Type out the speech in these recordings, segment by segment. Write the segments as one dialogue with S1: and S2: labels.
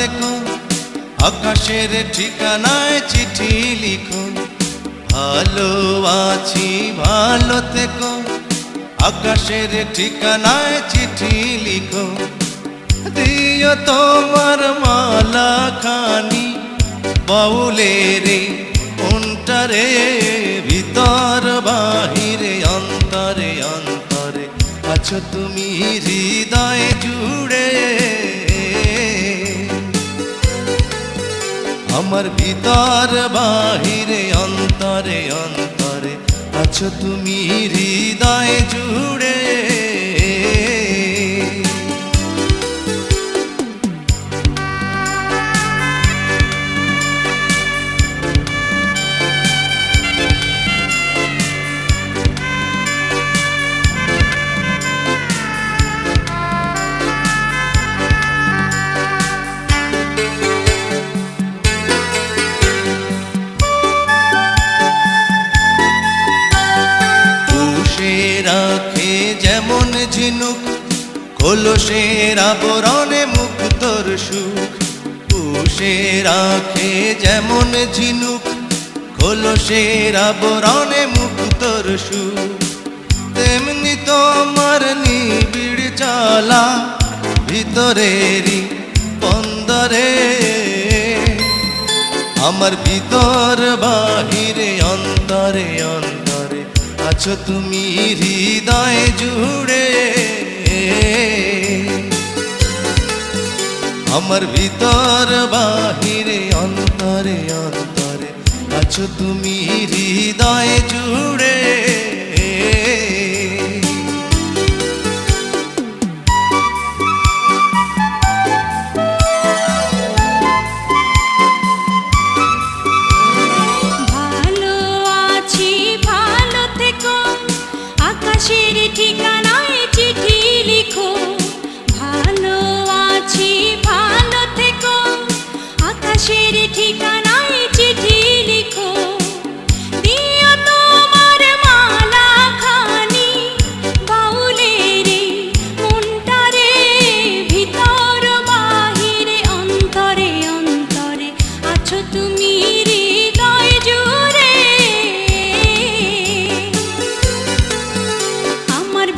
S1: থেকো, আকাশের ঠিকানায় চিঠি লিখো। ভালো আছি ভালো থেকো, আকাশের ঠিকানায় চিঠি লিখো। দিও তোমার মালা খানি বাউলের মনটারে, ভিতর বাহিরে অন্তরে অন্তরে আছো তুমি হৃদয় জুড়ে। আমার ভিতর বাহিরে অন্তরে অন্তরে আছো তুমি হৃদয় জুড়ে। রাখে যেমন ঝিনুক কলসের আবরণে মুক্তর সুখ। পুষে রাখে যেমন ঝিনুক কলসের আবরণে মুক্তর সুখ। তেমনি তোমার নিবিড় জ্বালা ভিতরেরই বন্দরে। আমার ভিতর বাহিরে অন্তরে অন্তরে আছো তুমি হৃদয় জুড়ে। আমার ভিতর বাহিরে অন্তরে অন্তরে আছো তুমি হৃদয় জুড়ে।
S2: আকাশের ঠিকানায় চিঠি লিখো। ভালো আছি ভালো থেকো, আকাশের ঠিকানায় চিঠি লিখো। দিও তোমার মালা খানি বাউলের মনটারে, ভিতর বাহিরে অন্তরে অন্তরে আছো তুমি হৃদয় জুড়ে।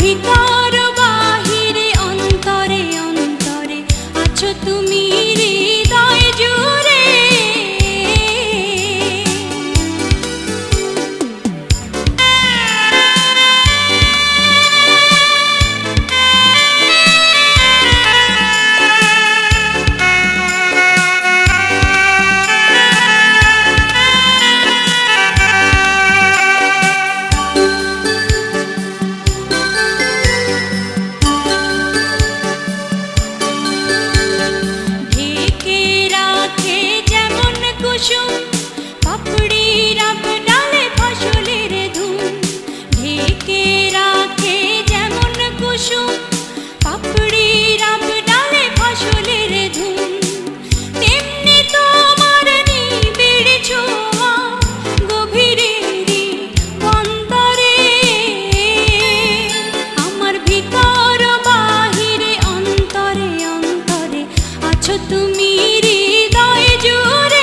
S2: ভিতর বাহিরে অন্তরে অন্তরে আছো তুমি হৃদয় জুড়ে। পাপড়ি রাব ডালে ফসলের ধুম, ঢেকে রাখে যেমন কুসুম। পাপড়ি রাব ডালে ফসলের ধুম, তেমনি তোমার নিবিড় ছোঁয়া গভীরেরই অন্তরে। আমার ভিতর বাহিরে অন্তরে অন্তরে আছো তুমি হৃদয় জুড়ে।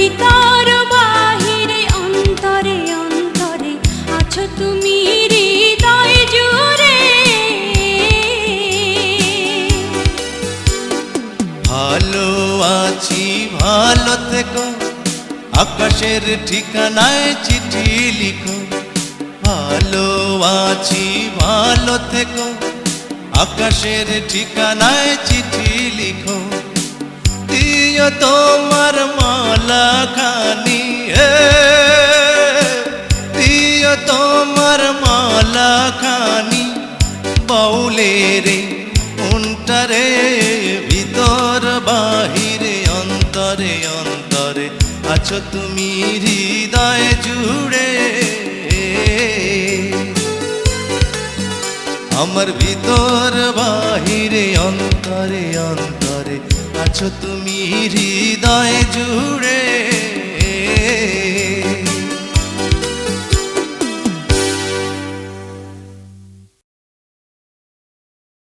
S2: ভিতর বাহিরে অন্তরে অন্তরে আছো তুমি হৃদয় জুড়ে।
S1: ভালো আছি ভালো থেকো, আকাশের ঠিকানায় চিঠি লিখো। ভালো আছি ভালো থেকো, আকাশের ঠিকানায় চিঠি লিখো। দিও তোমার মালা খানি, দিও তোমার মালা খানি বাউলের মনটারে, ভিতর বাহিরে অন্তরে অন্তরে আছো তুমি হৃদয় জুড়ে। আমার ভিতর বাহিরে অন্তরে অন্তরে আছো তুমি হৃদয় জুড়ে।